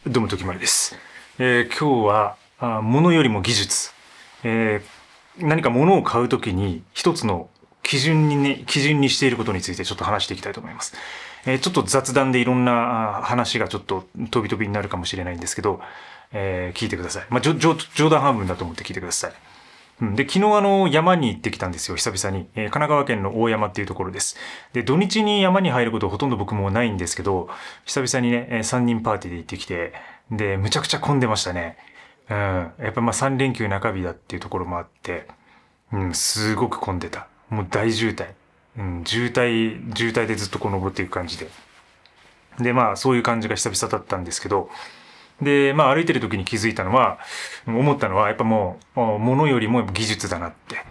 どうも、時丸です。今日は、物よりも技術。何か物を買うときに一つの基準にしていることについてちょっと話していきたいと思います。ちょっと雑談でいろんな話がちょっと飛び飛びになるかもしれないんですけど、聞いてください。冗談半分だと思って聞いてください。で、昨日山に行ってきたんですよ、久々に。神奈川県の大山っていうところです。で、土日に山に入ることほとんど僕もないんですけど、久々にね、3人パーティーで行ってきて、で、むちゃくちゃ混んでましたね。やっぱ3連休中日だっていうところもあって、すごく混んでた。もう大渋滞。渋滞でずっとこう登っていく感じで。で、そういう感じが久々だったんですけど、で、歩いてる時に気づいたのは、思ったのは、やっぱもう、物よりも技術だなって。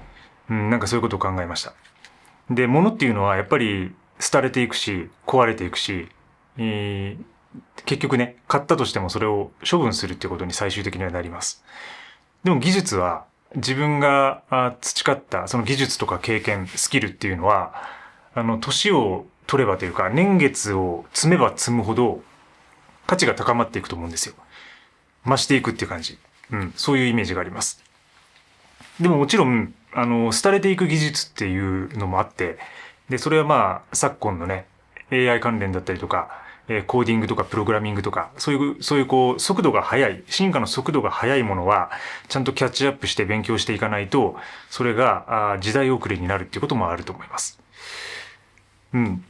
なんかそういうことを考えました。で、物っていうのはやっぱり廃れていくし、壊れていくし、結局ね、買ったとしてもそれを処分するっていうことに最終的にはなります。でも技術は、自分が培ったその技術とか経験、スキルっていうのは、年を取ればというか、年月を積めば積むほど価値が高まっていくと思うんですよ。増していくっていう感じ。そういうイメージがあります。でももちろん、廃れていく技術っていうのもあって、で、それは昨今のね、AI 関連だったりとか、コーディングとかプログラミングとか、そういうこう、速度が速い、進化の速度が速いものは、ちゃんとキャッチアップして勉強していかないと、それが時代遅れになるっていうこともあると思います。うん。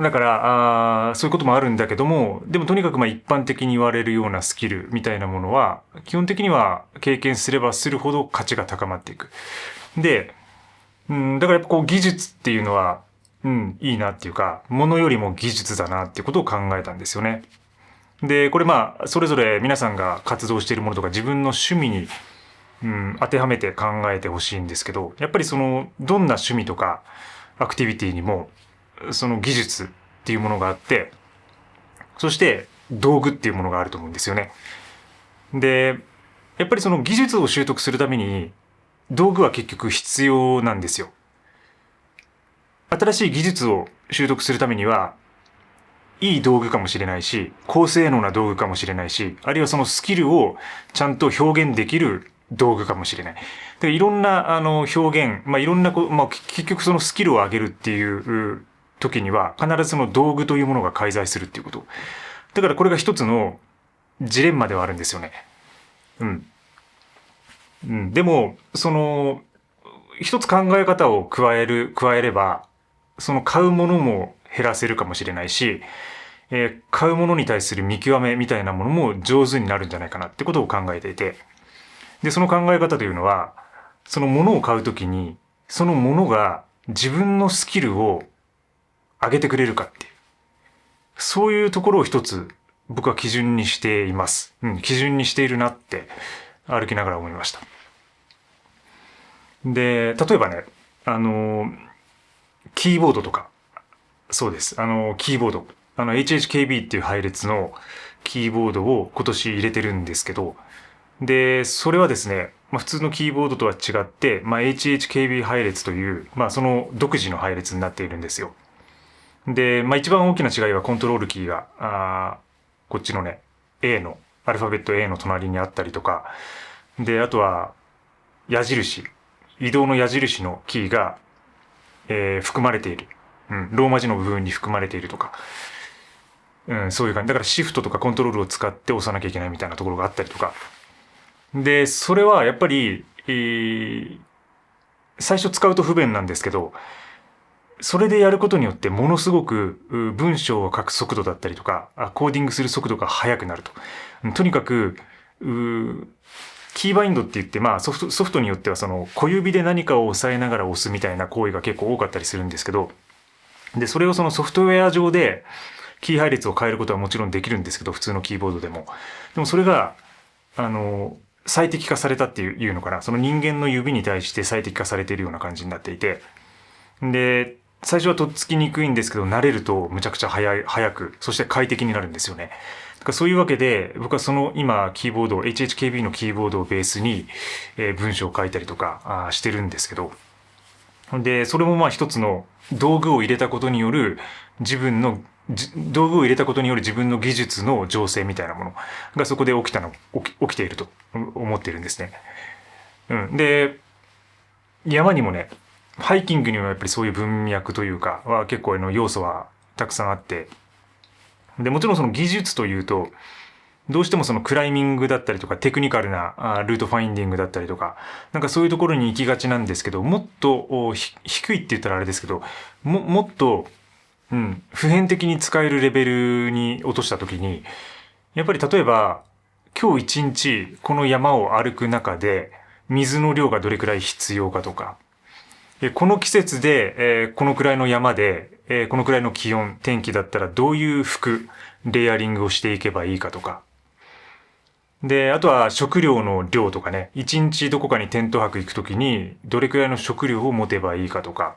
だから、そういうこともあるんだけども、でもとにかく一般的に言われるようなスキルみたいなものは、基本的には経験すればするほど価値が高まっていく。で、だからやっぱこう技術っていうのは、いいなっていうか、ものよりも技術だなっていうことを考えたんですよね。で、これそれぞれ皆さんが活動しているものとか自分の趣味に、当てはめて考えてほしいんですけど、やっぱりどんな趣味とかアクティビティにも、その技術っていうものがあって、そして道具っていうものがあると思うんですよね。で、やっぱりその技術を習得するために道具は結局必要なんですよ。新しい技術を習得するためには、いい道具かもしれないし、高性能な道具かもしれないし、あるいはそのスキルをちゃんと表現できる道具かもしれない。でいろんな表現、いろんな結局そのスキルを上げるっていう時には、必ずその道具というものが介在するっていうこと。だからこれが一つのジレンマではあるんですよね。うん。でも、一つ考え方を加えれば、その買うものも減らせるかもしれないし、買うものに対する見極めみたいなものも上手になるんじゃないかなってことを考えていて。で、その考え方というのは、そのものを買うときに、そのものが自分のスキルを上げてくれるかっていう。そういうところを一つ僕は基準にしています。基準にしているなって歩きながら思いました。で、例えばね、キーボードとか、そうです。キーボード。HHKB っていう配列のキーボードを今年入れてるんですけど、で、それはですね、普通のキーボードとは違って、HHKB 配列という、その独自の配列になっているんですよ。で、一番大きな違いはコントロールキーが、こっちのね、A の、アルファベット A の隣にあったりとか、で、あとは、矢印、移動の矢印のキーが、含まれている。ローマ字の部分に含まれているとか、そういう感じ。だからシフトとかコントロールを使って押さなきゃいけないみたいなところがあったりとか。で、それはやっぱり、最初使うと不便なんですけど、それでやることによってものすごく文章を書く速度だったりとか、コーディングする速度が速くなると。とにかく、キーバインドって言って、ソフトによってはその小指で何かを押さえながら押すみたいな行為が結構多かったりするんですけど、で、それをそのソフトウェア上でキー配列を変えることはもちろんできるんですけど、普通のキーボードでも。でもそれが、最適化されたっていうのかな。その人間の指に対して最適化されているような感じになっていて。で、最初はとっつきにくいんですけど、慣れるとむちゃくちゃ早く、そして快適になるんですよね。だからそういうわけで、僕はその今、キーボード、HHKB のキーボードをベースに、文章を書いたりとかしてるんですけど、で、それも一つの道具を入れたことによる自分の道具を入れたことによる自分の技術の醸成みたいなものがそこで起きていると思っているんですね。で、山にもね、ハイキングにもやっぱりそういう文脈というかは結構要素はたくさんあって、でもちろんその技術というとどうしてもそのクライミングだったりとかテクニカルなルートファインディングだったりとかなんかそういうところに行きがちなんですけど、もっと低いって言ったらあれですけど、もっと、普遍的に使えるレベルに落とした時に、やっぱり例えば今日一日この山を歩く中で水の量がどれくらい必要かとか、この季節で、このくらいの山で、このくらいの気温、天気だったらどういう服、レイヤリングをしていけばいいかとか。で、あとは食料の量とかね、一日どこかにテント泊行くときにどれくらいの食料を持てばいいかとか。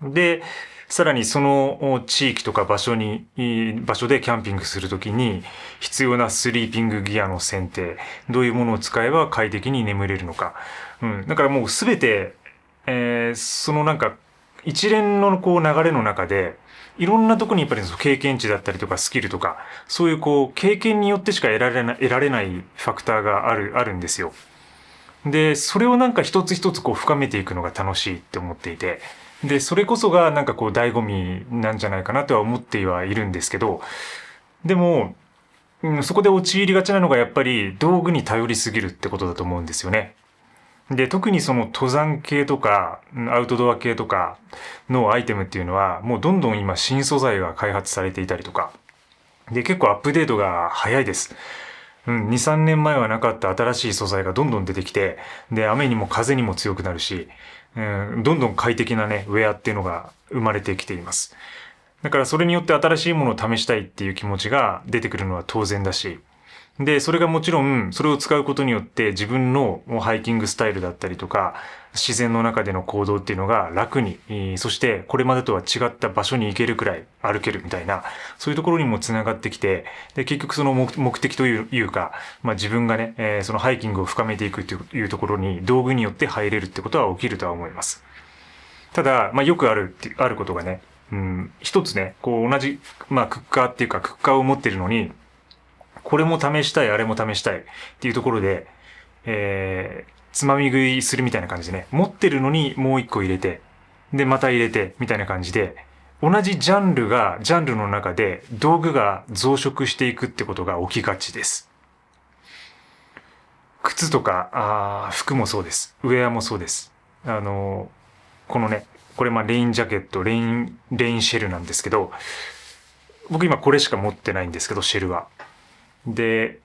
で、さらにその地域とか場所でキャンピングするときに必要なスリーピングギアの選定、どういうものを使えば快適に眠れるのか。だからもうすべて、そのなんか一連のこう流れの中で、いろんなとこにやっぱり経験値だったりとかスキルとか、そういうこう経験によってしか得られないファクターがあるんですよ。で、それをなんか一つ一つこう深めていくのが楽しいって思っていて、で、それこそがなんかこう醍醐味なんじゃないかなとは思ってはいるんですけど、でも、そこで陥りがちなのがやっぱり道具に頼りすぎるってことだと思うんですよね。で、特にその登山系とかアウトドア系とかのアイテムっていうのはもうどんどん今新素材が開発されていたりとか、で、結構アップデートが早いです。2、3年前はなかった新しい素材がどんどん出てきて、で、雨にも風にも強くなるし、どんどん快適なね、ウェアっていうのが生まれてきています。だからそれによって新しいものを試したいっていう気持ちが出てくるのは当然だし、で、それがもちろん、それを使うことによって自分のハイキングスタイルだったりとか、自然の中での行動っていうのが楽に、そしてこれまでとは違った場所に行けるくらい歩けるみたいな、そういうところにもつながってきて、で、結局その目的というか、自分がね、そのハイキングを深めていくというところに道具によって入れるってことは起きるとは思います。ただ、よくあることがね、一つね、こう同じ、クッカーっていうか、クッカーを持ってるのに、これも試したい、あれも試したいっていうところで、つまみ食いするみたいな感じでね、持ってるのにもう一個入れて、で、また入れて、みたいな感じで、同じジャンルの中で道具が増殖していくってことが起きがちです。靴とか、服もそうです。ウェアもそうです。このね、これレインジャケット、レインシェルなんですけど、僕今これしか持ってないんですけど、シェルは。で、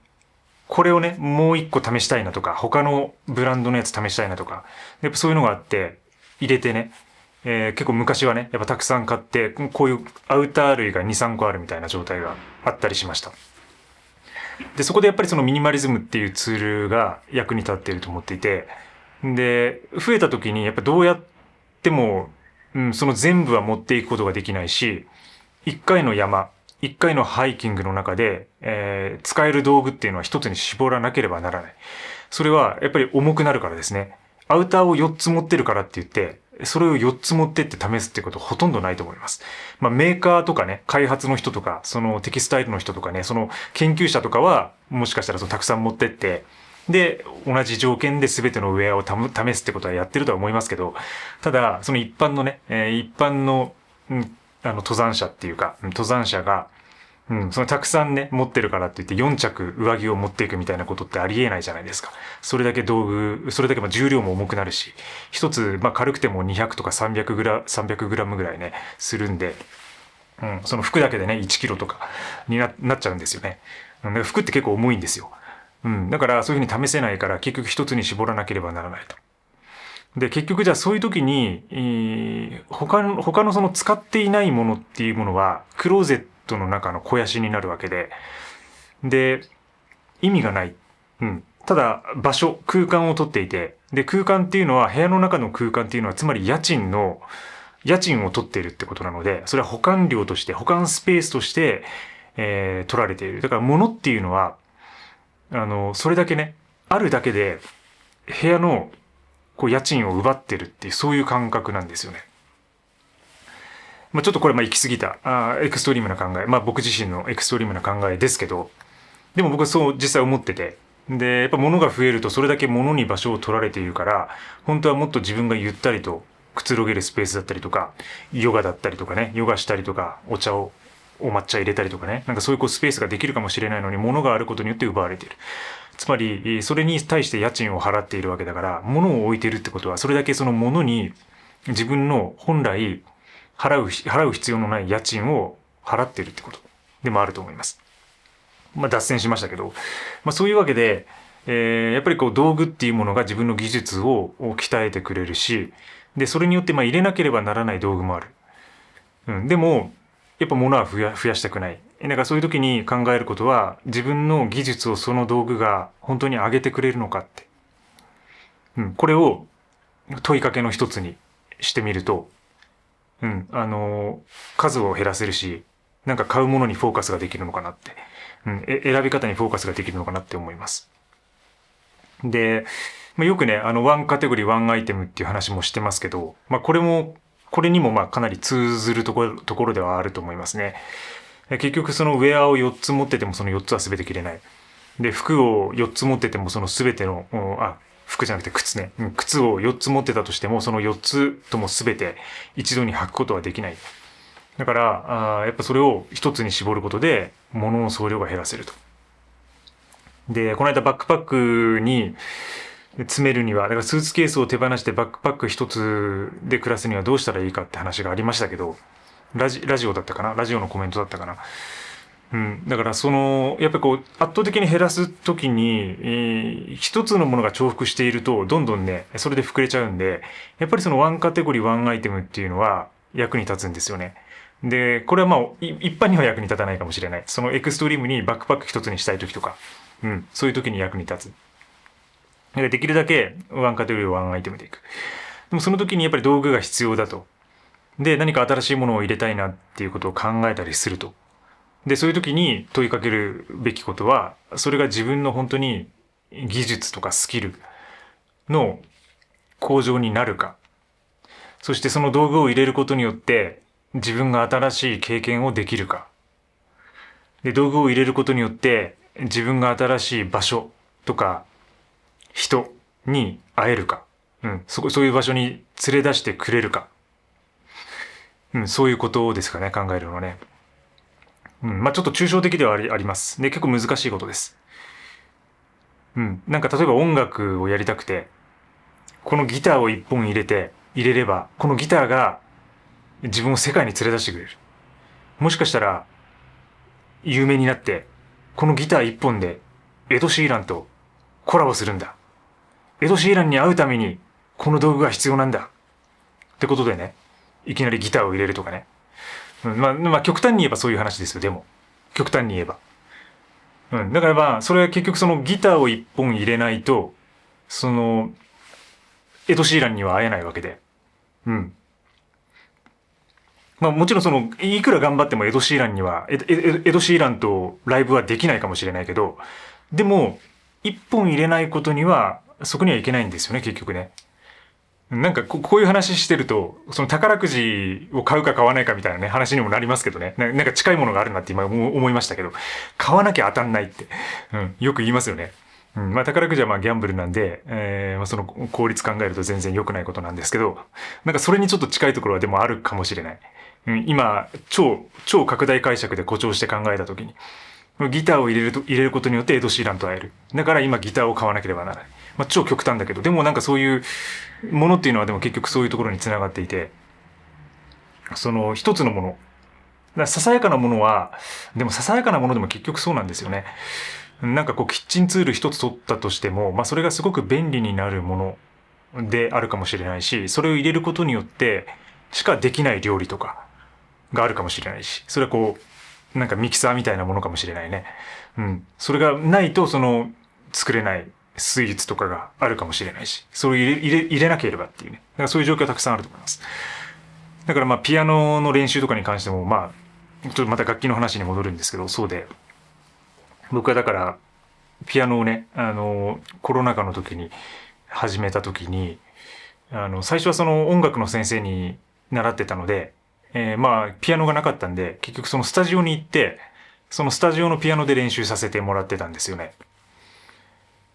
これをね、もう一個試したいなとか、他のブランドのやつ試したいなとか、やっぱそういうのがあって、入れてね、結構昔はね、やっぱたくさん買って、こういうアウター類が2、3個あるみたいな状態があったりしました。で、そこでやっぱりそのミニマリズムっていうツールが役に立っていると思っていて、で、増えた時にやっぱどうやっても、その全部は持っていくことができないし、一回のハイキングの中で、使える道具っていうのは一つに絞らなければならない。それはやっぱり重くなるからですね。アウターを4つ持ってるからって言って、それを4つ持ってって試すってことほとんどないと思います。メーカーとかね、開発の人とか、そのテキスタイルの人とかね、その研究者とかは、もしかしたらそのたくさん持ってって、で、同じ条件で全てのウェアを試すってことはやってるとは思いますけど、ただ、その一般のね、一般の、登山者っていうか、登山者が、そのたくさんね、持ってるからって言って4着上着を持っていくみたいなことってありえないじゃないですか。それだけ重量も重くなるし、一つ、軽くても200とか300グラムぐらいね、するんで、その服だけでね、1キロとかになっちゃうんですよね。だから服って結構重いんですよ。だからそういうふうに試せないから結局一つに絞らなければならないと。で、結局じゃあそういう時に、他のその使っていないものっていうものは、クローゼットの中の肥やしになるわけで、で、意味がない。ただ、空間を取っていて、で、空間っていうのは、部屋の中の空間っていうのは、つまり家賃を取っているってことなので、それは保管スペースとして、取られている。だから物っていうのは、それだけね、あるだけで、部屋のこう家賃を奪ってるっていうそういう感覚なんですよね。ちょっとこれ行き過ぎたエクストリームな考え、僕自身のエクストリームな考えですけど、でも僕はそう実際思ってて、でやっぱ物が増えるとそれだけ物に場所を取られているから、本当はもっと自分がゆったりとくつろげるスペースだったりとか、ヨガだったりとかね、ヨガしたりとか、お抹茶入れたりとかね、なんかそういうスペースができるかもしれないのに、物があることによって奪われている。つまりそれに対して家賃を払っているわけだから、物を置いているってことはそれだけその物に自分の本来払う必要のない家賃を払っているってことでもあると思います。脱線しましたけど、そういうわけで、やっぱり道具っていうものが自分の技術を鍛えてくれるし、でそれによって入れなければならない道具もある。でもやっぱ物は増やしたくない。だからそういう時に考えることは、自分の技術をその道具が本当に上げてくれるのかって、これを問いかけの一つにしてみると、数を減らせるし、なんか買うものにフォーカスができるのかなって、選び方にフォーカスができるのかなって思います。で、よくね、ワンカテゴリーワンアイテムっていう話もしてますけど、これにもかなり通ずるところではあると思いますね。結局そのウェアを4つ持っててもその4つは全て着れない。で、服を4つ持っててもその全ての、服じゃなくて靴ね。靴を4つ持ってたとしてもその4つとも全て一度に履くことはできない。だからやっぱそれを一つに絞ることで物の総量が減らせると。で、この間バックパックに詰めるには、だからスーツケースを手放してバックパック一つで暮らすにはどうしたらいいかって話がありましたけど、ラジオだったかな、ラジオのコメントだったかな。だからやっぱり圧倒的に減らすときに、一つのものが重複しているとどんどんねそれで膨れちゃうんで、やっぱりそのワンカテゴリーワンアイテムっていうのは役に立つんですよね。でこれは一般には役に立たないかもしれない。そのエクストリームにバックパック一つにしたい時とか、そういう時に役に立つ。だからできるだけワンカテゴリーワンアイテムでいく。でもその時にやっぱり道具が必要だと。で何か新しいものを入れたいなっていうことを考えたりすると。でそういう時に問いかけるべきことは、それが自分の本当に技術とかスキルの向上になるか、そしてその道具を入れることによって自分が新しい経験をできるか、で道具を入れることによって自分が新しい場所とか人に会えるか、そういう場所に連れ出してくれるか、そういうことですかね、考えるのはね。ちょっと抽象的ではあります。で、結構難しいことです。なんか例えば音楽をやりたくて、このギターを一本入れれば、このギターが自分を世界に連れ出してくれる。もしかしたら、有名になって、このギター一本でエド・シーランとコラボするんだ。エド・シーランに会うためにこの道具が必要なんだ。ってことでね、いきなりギターを入れるとかね。極端に言えばそういう話ですよ、でも。極端に言えば。だからそれは結局そのギターを一本入れないと、エド・シーランには会えないわけで。もちろんいくら頑張ってもエド・シーランには、エド・シーランとライブはできないかもしれないけど、でも、一本入れないことには、そこにはいけないんですよね、結局ね。なんかこういう話してると、その宝くじを買うか買わないかみたいなね、話にもなりますけどね。なんか近いものがあるなって今思いましたけど、買わなきゃ当たんないって、よく言いますよね。宝くじはギャンブルなんで、その効率考えると全然良くないことなんですけど、なんかそれにちょっと近いところはでもあるかもしれない。今、超拡大解釈で誇張して考えたときに、ギターを入れることによってエド・シーランと会える。だから今ギターを買わなければならない。超極端だけど、でもなんかそういうものっていうのはでも結局そういうところにつながっていて、その一つのもの、ささやかなものは、でもささやかなものでも結局そうなんですよね。なんかキッチンツール一つ取ったとしても、それがすごく便利になるものであるかもしれないし、それを入れることによってしかできない料理とかがあるかもしれないし、それはなんかミキサーみたいなものかもしれないね。それがないと作れないスイーツとかがあるかもしれないし、それを入れなければっていうね。だからそういう状況はたくさんあると思います。だからピアノの練習とかに関してもちょっとまた楽器の話に戻るんですけど、そうで、僕はだからピアノをね、コロナ禍の時に始めた時に、最初はその音楽の先生に習ってたので、まあピアノがなかったんで結局そのスタジオに行ってそのスタジオのピアノで練習させてもらってたんですよね。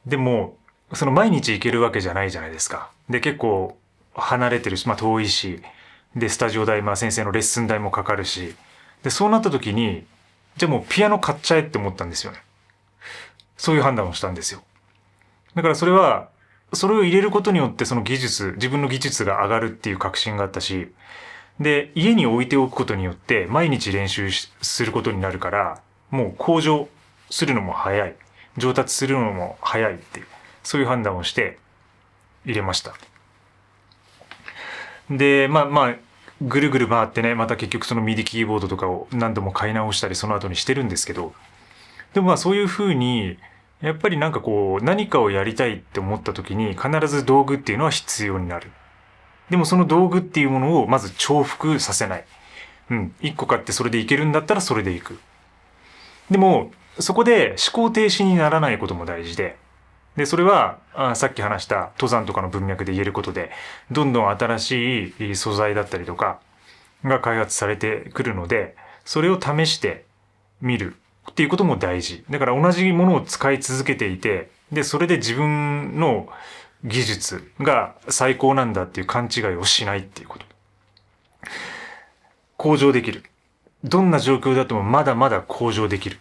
でもその毎日行けるわけじゃないじゃないですか。で結構離れてるし、まあ、遠いしでスタジオ代、まあ、先生のレッスン代もかかるしでそうなった時にじゃあもうピアノ買っちゃえって思ったんですよね。そういう判断をしたんですよ。だからそれはそれを入れることによってその技術自分の技術が上がるっていう確信があったしで家に置いておくことによって毎日練習することになるからもう向上するのも早い上達するのも早いっていうそういう判断をして入れました。でまあぐるぐる回ってねまた結局そのミディキーボードとかを何度も買い直したりその後にしてるんですけどでもまあそういうふうにやっぱりなんかこう何かをやりたいって思った時に必ず道具っていうのは必要になる。でもその道具っていうものをまず重複させない。うん。一個買ってそれでいけるんだったらそれでいく。でもそこで思考停止にならないことも大事で。で、それはさっき話した登山とかの文脈で言えることで、どんどん新しい素材だったりとかが開発されてくるので、それを試してみるっていうことも大事。だから同じものを使い続けていて、で、それで自分の技術が最高なんだっていう勘違いをしないっていうこと。向上できる。どんな状況だともまだまだ向上できる。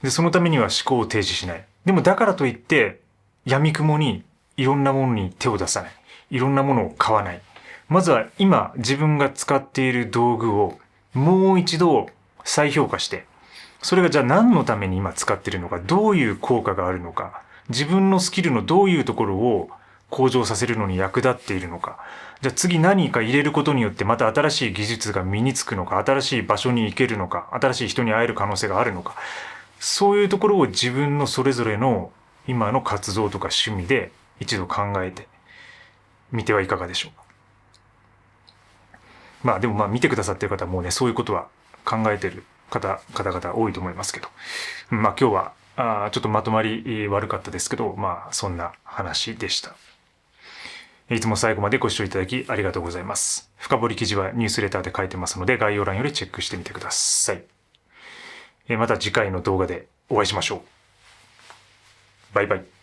で、そのためには思考を停止しない。でもだからといって、闇雲にいろんなものに手を出さない。いろんなものを買わない。まずは今自分が使っている道具をもう一度再評価して、それがじゃあ何のために今使っているのか、どういう効果があるのか、自分のスキルのどういうところを向上させるのに役立っているのか、じゃあ次何か入れることによってまた新しい技術が身につくのか、新しい場所に行けるのか、新しい人に会える可能性があるのか、そういうところを自分のそれぞれの今の活動とか趣味で一度考えてみてはいかがでしょうか。まあでもまあ見てくださってる方はもうねそういうことは考えてる方々多いと思いますけど、まあ今日はちょっとまとまり悪かったですけど、まあそんな話でした。いつも最後までご視聴いただきありがとうございます。深掘り記事はニュースレターで書いてますので概要欄よりチェックしてみてください。また次回の動画でお会いしましょう。バイバイ。